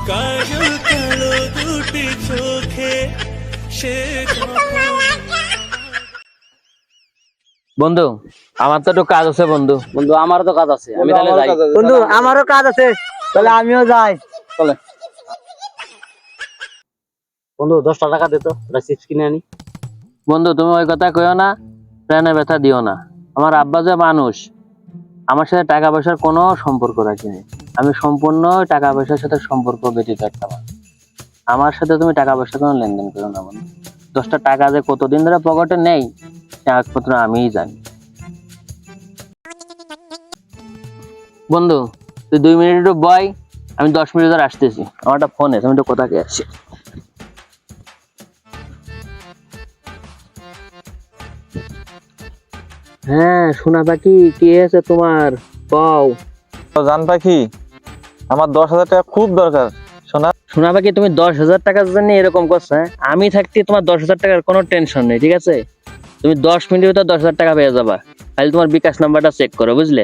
কাজল কালো দুটি চোখে সে বন্ধু আমার তো একটু কাজ আছে বন্ধু। বন্ধু আমারও তো কাজ আছে, আমি তাহলে যাই। বন্ধু আমারও কাজ আছে, তাহলে আমিও যাই। চলে বন্ধু 10টা টাকা দে তো, একটা চিপস কিনে আনি। বন্ধু তুমি ওই কথা কইও না, প্রাণে ব্যথা দিও না। আমার আব্বা যে মানুষ, আমার সাথে টাকা পয়সার কোনো সম্পর্ক রাখিনি। আমি সম্পূর্ণ টাকা পয়সার সাথে সম্পর্ক ব্যতীত একটা মানুষ। আমার সাথে তুমি টাকা পয়সা কোনো লেনদেন করো না বন্ধু। 10টা টাকা যে কতদিন ধরে পকেটে নেই সে একমাত্র আমিই জানি। বন্ধু তুই 2 মিনিট একটু বয়, আমি 10 মিনিট ধরে আসতেছি। আমার একটা ফোন আছে, আমি একটু কথা কে আসছি। হ্যাঁ সোনা পাখি, কি আছে তোমার কও। জান পাখি, আমার 10,000 টাকা খুব দরকার। শোনা সোনা পাখি, তুমি 10,000 টাকার জন্য এরকম করছো? হ্যাঁ? আমি থাকতে তোমার 10,000 টাকার কোনো টেনশন নেই, ঠিক আছে? তুমি 10 মিনিটের ভিতর 10,000 টাকা পেয়ে যাবা। খালি তোমার বিকাশ নাম্বারটা চেক করো, বুঝলে?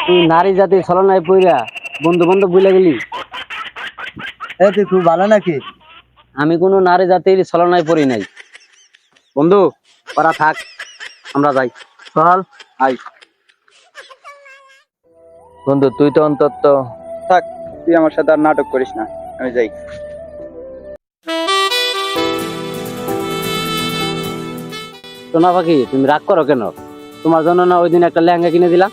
তুই নারী জাতির ছলনায় পইরা বন্ধু বান্ধব ভুলে গেলি। তুই খুব ভালো নাকি? আমি কোনো নারী জাতির ছলনায় পড়ি নাই বন্ধু, ওরা থাক, আমরা যাই। চল আই বন্ধু তুই তো অন্তত থাক, তুই আমার সাথে আর নাটক করিস না, আমি যাই। সোনা পাখি, তুমি রাগ করো কেন? তোমার জন্য না ওই দিন একটা লেহেঙ্গা কিনে দিলাম।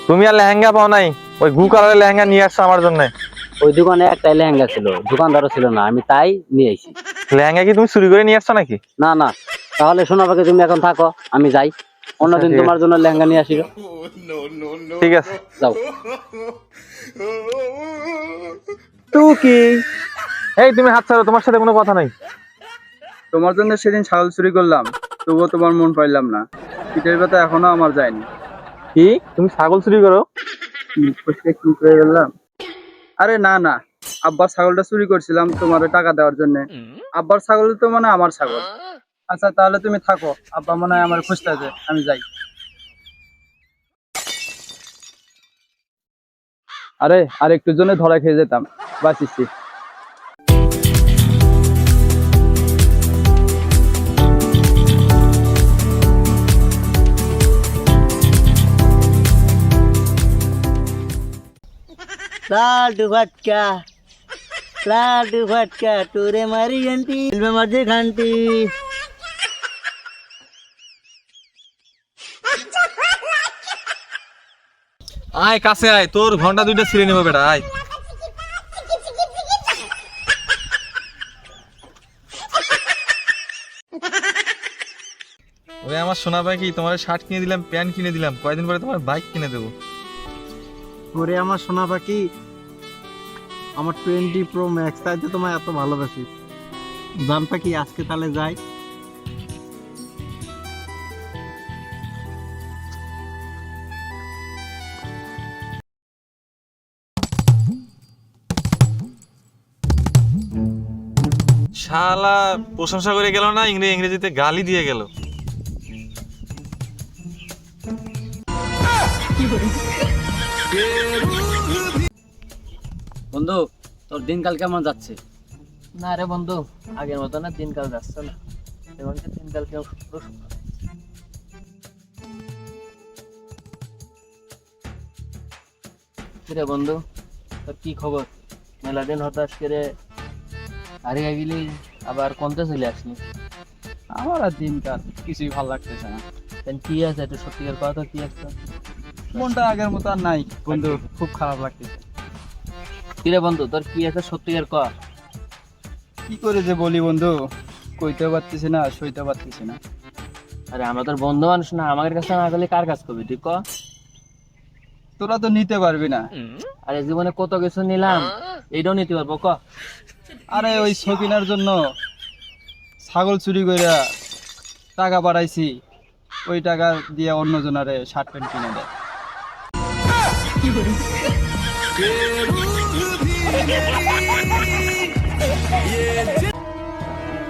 তুমি আর লেহেঙ্গা পাও নাই, ওই গু কালারের লেহেঙ্গা নিয়ে আসছো আমার জন্য। ওই দোকানে একটাই লেহেঙ্গা ছিল, দোকানদারও ছিল না, আমি তাই নিয়ে আইছি। লেহেঙ্গা কি তুমি চুরি করে নিয়ে আসছো নাকি? না না, তাহলে সোনা পাখি তুমি এখন থাকো, আমি যাই। অন্যদিন তোমার জন্য লেহেঙ্গা নিয়ে আসিও। ঠিক আছে, যাও। তুই কি? এই তুমি হাত ছাড়ো, তোমার সাথে কোনো কথা নাই। তোমার জন্য সেদিন ছাগল চুরি করলাম, তবুও তোমার মন পাইলাম না। পিঠের ব্যথা এখনো আমার যায়নি। কি তুমি ছাগল চুরি করো? কি করে গেলাম? আরে না না, আব্বার ছাগলটা চুরি করছিলাম তোমার টাকা দেওয়ার জন্য। আব্বার ছাগল তো মানে আমার ছাগল। আচ্ছা তাহলে তুমি থাকো, আব্বা মনে হয় আমার খুঁজতে আছে, আমি যাই। আরে আর একটু জন্য ধরা খেয়ে যেতাম, বাঁচিছি। লাড্ডু ফাটকা লাড্ডু ফাটকা তোরে মারি ঘন্টি মাঝে ঘন্টি। আয় কাছে আয়, তোর ঘন্টা 2টা ছিঁড়ে নেবো বেটা, আয়। ওরে আমার সোনা পাখি, তোমার শার্ট কিনে দিলাম, প্যান্ট কিনে দিলাম, কয়দিন পরে তোমার বাইক কিনে দেবো। ওরে আমার সোনা পাখি, আমার 20 Pro Max, তাই তো তোমায় এত ভালোবাসি। জান পাখি, আজকে তাহলে যাই। শালা প্রশংসা করে গেল না, ইংরেজিতে গালি দিয়ে গেল। বন্ধু, তোর দিনকাল কেমন যাচ্ছে? না রে বন্ধু, আগের মতো না, দিনকাল যাচ্ছে না। এমনকি দিনকাল কেউ রে বন্ধু, তোর কি খবর? মেলা দিন হতাশ করে হারিয়ে গেলি, আবার কোনতে চলে আসলি? আমার আর দিনকাল কিছুই ভালো লাগতেছে না। কি আছে একটু সত্যিকার কথা, কি আছে? মনটা আগের মতো আর নাই বন্ধু, খুব খারাপ লাগতেছে। কিরে বন্ধু, তোর কি আছে সত্যিকার ক? কি করে যে বলি বন্ধু, কইতেও পারতেছি না, সইতেও পারতেছি না। আরে আমরা তোর বন্ধু মানুষ না, আমাদের কাছে না গেলে কার কাজ করবি তুই ক? তোরা তো নিতে পারবি না। আরে জীবনে কত কিছু নিলাম, এইটাও নিতে পারবো ক? আরে ওই শৌখিনের জন্য ছাগল চুরি কইরা টাকা পাঠাইছি, ওই টাকা দিয়ে অন্যজনারে শার্ট প্যান্ট কিনে দেয়।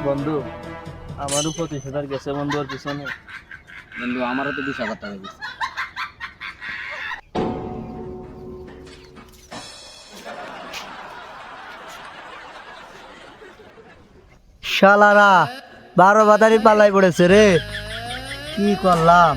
বন্ধু আমারও 25,000 গেছে বন্ধু ওর পিছনে। বন্ধু আমারও তো 20,000 টাকা দিচ্ছে। শালারা 12 বাদারি পাল্লাই পড়েছে রে, কি করলাম?